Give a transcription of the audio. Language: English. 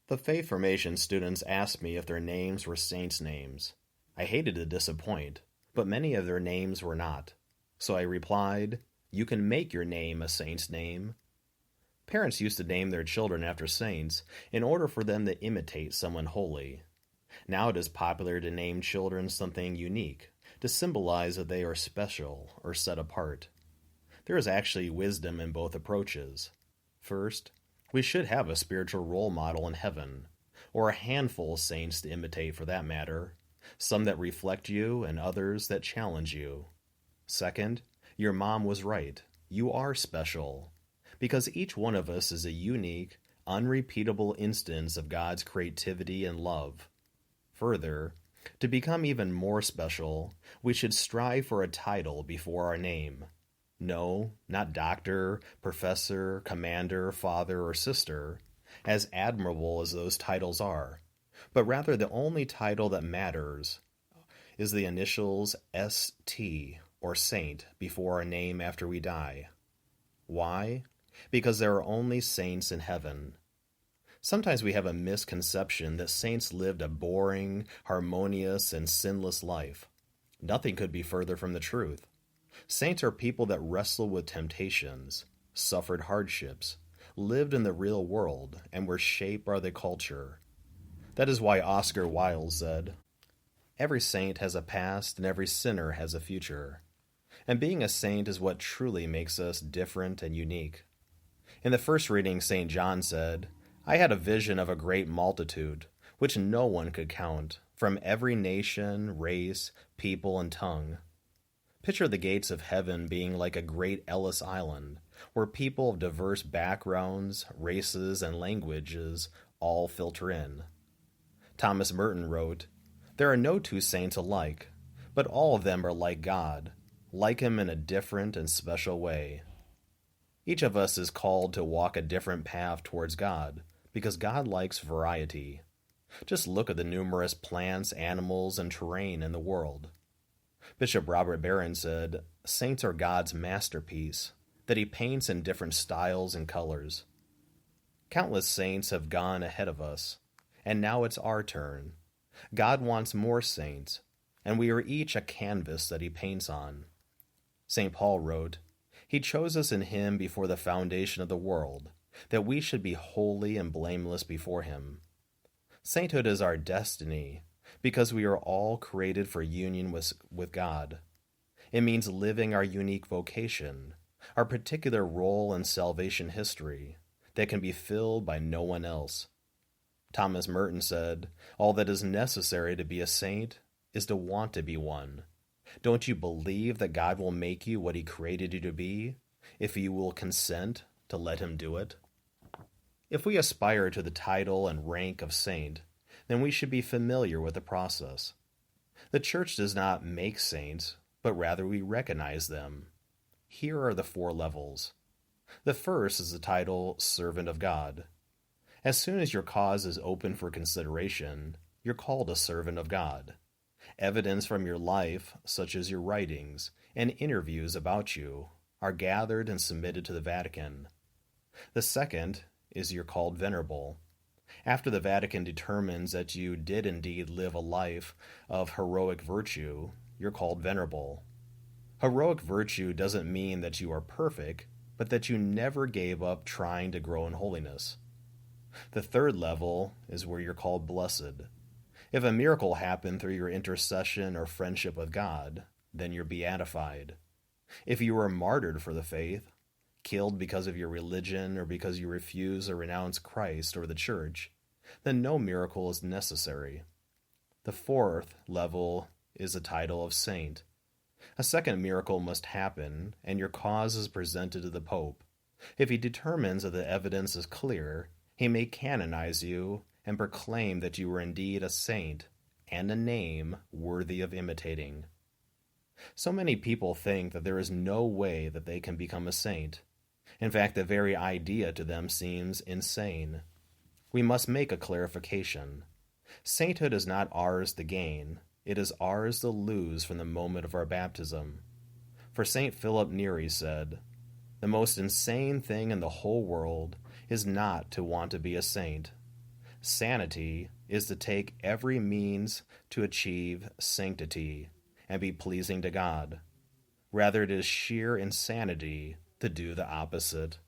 The faith formation students asked me if their names were saints' names. I hated to disappoint, but many of their names were not. So I replied, "You can make your name a saint's name." Parents used to name their children after saints in order for them to imitate someone holy. Now it is popular to name children something unique, to symbolize that they are special or set apart. There is actually wisdom in both approaches. First, we should have a spiritual role model in heaven, or a handful of saints to imitate for that matter, some that reflect you and others that challenge you. Second, your mom was right. You are special, because each one of us is a unique, unrepeatable instance of God's creativity and love. Further, to become even more special, we should strive for a title before our name. No, not doctor, professor, commander, father, or sister, as admirable as those titles are, but rather the only title that matters is the initials ST, or saint, before our name after we die. Why? Because there are only saints in heaven. Sometimes we have a misconception that saints lived a boring, harmonious, and sinless life. Nothing could be further from the truth. Saints are people that wrestled with temptations, suffered hardships, lived in the real world, and were shaped by the culture. That is why Oscar Wilde said, "Every saint has a past and every sinner has a future." And being a saint is what truly makes us different and unique. In the first reading, St. John said, "I had a vision of a great multitude, which no one could count, from every nation, race, people, and tongue." Picture the gates of heaven being like a great Ellis Island, where people of diverse backgrounds, races, and languages all filter in. Thomas Merton wrote, "There are no two saints alike, but all of them are like God, like Him in a different and special way." Each of us is called to walk a different path towards God, because God likes variety. Just look at the numerous plants, animals, and terrain in the world. Bishop Robert Barron said, "Saints are God's masterpiece, that He paints in different styles and colors." Countless saints have gone ahead of us, and now it's our turn. God wants more saints, and we are each a canvas that He paints on. St. Paul wrote, "He chose us in Him before the foundation of the world, that we should be holy and blameless before Him." Sainthood is our destiny, because we are all created for union with God. It means living our unique vocation, our particular role in salvation history, that can be filled by no one else. Thomas Merton said, "All that is necessary to be a saint is to want to be one." Don't you believe that God will make you what He created you to be, if you will consent to let Him do it? If we aspire to the title and rank of saint, then we should be familiar with the process. The Church does not make saints, but rather we recognize them. Here are the 4 levels. The first is the title Servant of God. As soon as your cause is open for consideration, you're called a servant of God. Evidence from your life, such as your writings and interviews about you, are gathered and submitted to the Vatican. The second is you're called venerable. After the Vatican determines that you did indeed live a life of heroic virtue, you're called venerable. Heroic virtue doesn't mean that you are perfect, but that you never gave up trying to grow in holiness. The third level is where you're called blessed. If a miracle happened through your intercession or friendship with God, then you're beatified. If you were martyred for the faith, killed because of your religion or because you refuse or renounce Christ or the Church, then no miracle is necessary. The fourth level is the title of saint. A second miracle must happen, and your cause is presented to the Pope. If he determines that the evidence is clear, he may canonize you and proclaim that you were indeed a saint and a name worthy of imitating. So many people think that there is no way that they can become a saint. In fact, the very idea to them seems insane. We must make a clarification. Sainthood is not ours to gain, it is ours to lose from the moment of our baptism. For St. Philip Neri said, "The most insane thing in the whole world is not to want to be a saint. Sanity is to take every means to achieve sanctity and be pleasing to God. Rather, it is sheer insanity to do the opposite.